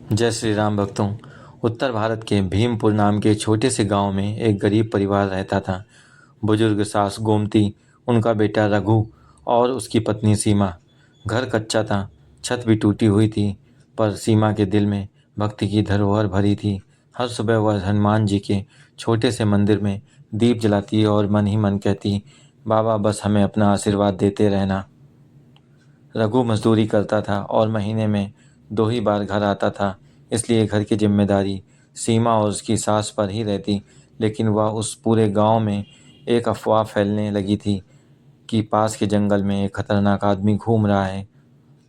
जय श्री राम भक्तों। उत्तर भारत के भीमपुर नाम के छोटे से गांव में एक गरीब परिवार रहता था। बुजुर्ग सास गोमती, उनका बेटा रघु और उसकी पत्नी सीमा। घर कच्चा था, छत भी टूटी हुई थी, पर सीमा के दिल में भक्ति की धरोहर भरी थी। हर सुबह वह हनुमान जी के छोटे से मंदिर में दीप जलाती और मन ही मन कहती, बाबा बस हमें अपना आशीर्वाद देते रहना। रघु मजदूरी करता था और महीने में 2 ही बार घर आता था, इसलिए घर की जिम्मेदारी सीमा और उसकी सास पर ही रहती। लेकिन वह उस पूरे गांव में एक अफवाह फैलने लगी थी कि पास के जंगल में एक खतरनाक आदमी घूम रहा है,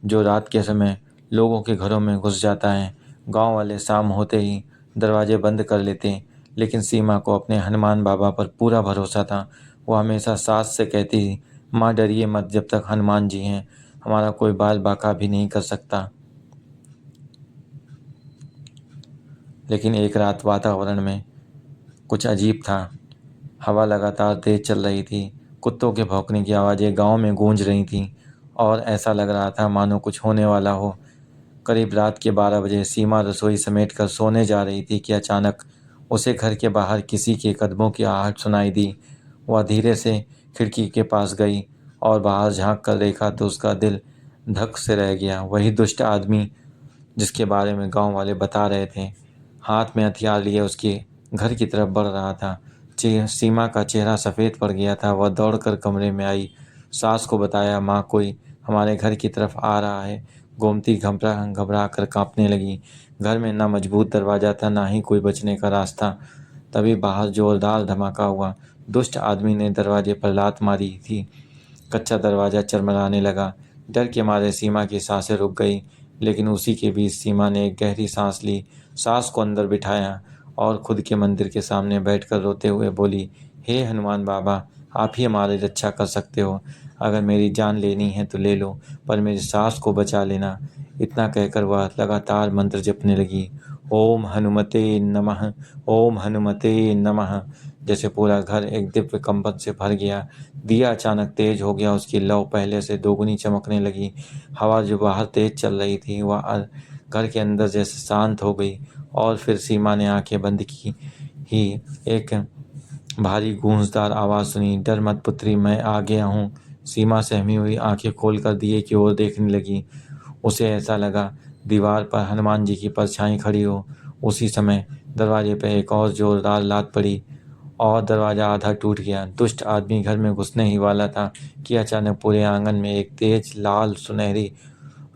जो रात के समय लोगों के घरों में घुस जाता है। गांव वाले शाम होते ही दरवाजे बंद कर लेते, लेकिन सीमा को अपने हनुमान बाबा पर पूरा भरोसा था। वह हमेशा सास से कहती, माँ डरिए मत, जब तक हनुमान जी हैं हमारा कोई बाल बाका भी नहीं कर सकता। लेकिन एक रात वातावरण में कुछ अजीब था। हवा लगातार तेज चल रही थी, कुत्तों के भौंकने की आवाज़ें गांव में गूंज रही थीं और ऐसा लग रहा था मानो कुछ होने वाला हो। करीब रात के 12 बजे सीमा रसोई समेट कर सोने जा रही थी कि अचानक उसे घर के बाहर किसी के कदमों की आहट सुनाई दी। वह धीरे से खिड़की के पास गई और बाहर झांक कर देखा तो उसका दिल धक से रह गया। वही दुष्ट आदमी जिसके बारे में गांव वाले बता रहे थे, हाथ में हथियार लिए उसके घर की तरफ बढ़ रहा था। सीमा का चेहरा सफ़ेद पड़ गया था। वह दौड़कर कमरे में आई, सास को बताया, माँ कोई हमारे घर की तरफ आ रहा है। गोमती घबरा घबरा कर कांपने लगी। घर में ना मजबूत दरवाज़ा था, ना ही कोई बचने का रास्ता। तभी बाहर जोरदार धमाका हुआ। दुष्ट आदमी ने दरवाजे पर लात मारी थी। कच्चा दरवाज़ा चरमराने लगा। डर के मारे सीमा की सांसें रुक गई, लेकिन उसी के बीच सीमा ने एक गहरी सांस ली, सास को अंदर बिठाया और खुद के मंदिर के सामने बैठकर रोते हुए बोली, हे हनुमान बाबा, आप ही हमारी रक्षा कर सकते हो। अगर मेरी जान लेनी है तो ले लो, पर मेरी सास को बचा लेना। इतना कहकर वह लगातार मंत्र जपने लगी, ओम हनुमते नमः, ओम हनुमते नमः। जैसे पूरा घर एक दिव्य कंपन से भर गया। दिया अचानक तेज हो गया, उसकी लौ पहले से दोगुनी चमकने लगी। हवा जो बाहर तेज चल रही थी वह घर के अंदर जैसे शांत हो गई। और फिर सीमा ने आंखें बंद की ही एक भारी गूंजदार आवाज़ सुनी, डर मत पुत्री, मैं आ गया हूँ। सीमा सहमी हुई आंखें खोलकर दिए की ओर देखने लगी। उसे ऐसा लगा दीवार पर हनुमान जी की परछाई खड़ी हो। उसी समय दरवाजे पर एक और जोरदार लात पड़ी और दरवाज़ा आधा टूट गया। दुष्ट आदमी घर में घुसने ही वाला था कि अचानक पूरे आंगन में एक तेज लाल सुनहरी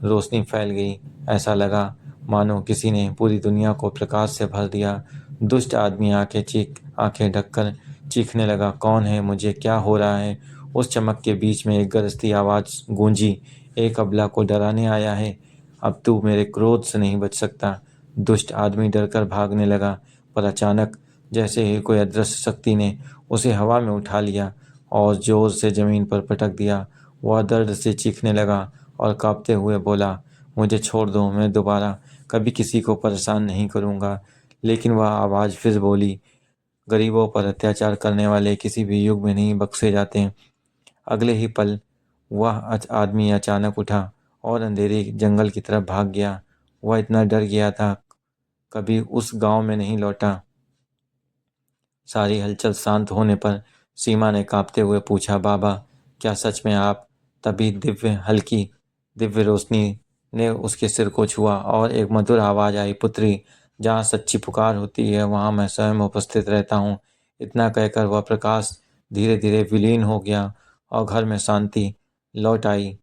रोशनी फैल गई। ऐसा लगा मानो किसी ने पूरी दुनिया को प्रकाश से भर दिया। दुष्ट आदमी आंखें ढककर चीखने लगा, कौन है, मुझे क्या हो रहा है। उस चमक के बीच में एक गरजती आवाज़ गूंजी, एक अबला को डराने आया है, अब तू मेरे क्रोध से नहीं बच सकता। दुष्ट आदमी डरकर भागने लगा, पर अचानक जैसे ही कोई अदृश्य शक्ति ने उसे हवा में उठा लिया और जोर से जमीन पर पटक दिया। वह दर्द से चीखने लगा और कांपते हुए बोला, मुझे छोड़ दो, मैं दोबारा कभी किसी को परेशान नहीं करूँगा। लेकिन वह आवाज़ फिर बोली, गरीबों पर अत्याचार करने वाले किसी भी युग में नहीं बख्शे जाते। अगले ही पल वह आदमी अचानक उठा और अंधेरे जंगल की तरफ भाग गया। वह इतना डर गया था, कभी उस गांव में नहीं लौटा। सारी हलचल शांत होने पर सीमा ने कांपते हुए पूछा, बाबा क्या सच में आप। तभी दिव्य रोशनी ने उसके सिर को छुआ और एक मधुर आवाज़ आई, पुत्री, जहाँ सच्ची पुकार होती है वहाँ मैं स्वयं उपस्थित रहता हूँ। इतना कहकर वह प्रकाश धीरे धीरे विलीन हो गया और घर में शांति लौट आई।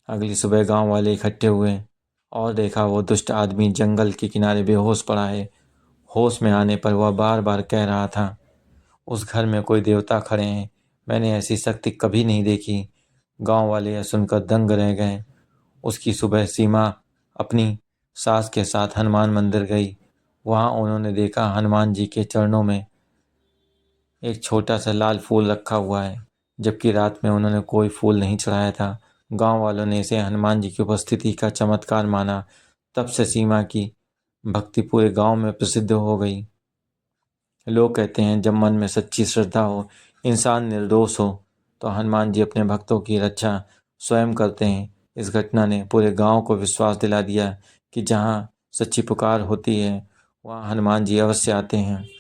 अगली सुबह गांव वाले इकट्ठे हुए और देखा वो दुष्ट आदमी जंगल के किनारे बेहोश पड़ा है। होश में आने पर वह बार बार कह रहा था, उस घर में कोई देवता खड़े हैं, मैंने ऐसी शक्ति कभी नहीं देखी। गांव वाले यह सुनकर दंग रह गए। उसकी सुबह सीमा अपनी सास के साथ हनुमान मंदिर गई। वहां उन्होंने देखा हनुमान जी के चरणों में एक छोटा सा लाल फूल रखा हुआ है, जबकि रात में उन्होंने कोई फूल नहीं चढ़ाया था। गांव वालों ने इसे हनुमान जी की उपस्थिति का चमत्कार माना। तब से सीमा की भक्ति पूरे गांव में प्रसिद्ध हो गई। लोग कहते हैं जब मन में सच्ची श्रद्धा हो, इंसान निर्दोष हो, तो हनुमान जी अपने भक्तों की रक्षा स्वयं करते हैं। इस घटना ने पूरे गांव को विश्वास दिला दिया कि जहां सच्ची पुकार होती है वहां हनुमान जी अवश्य आते हैं।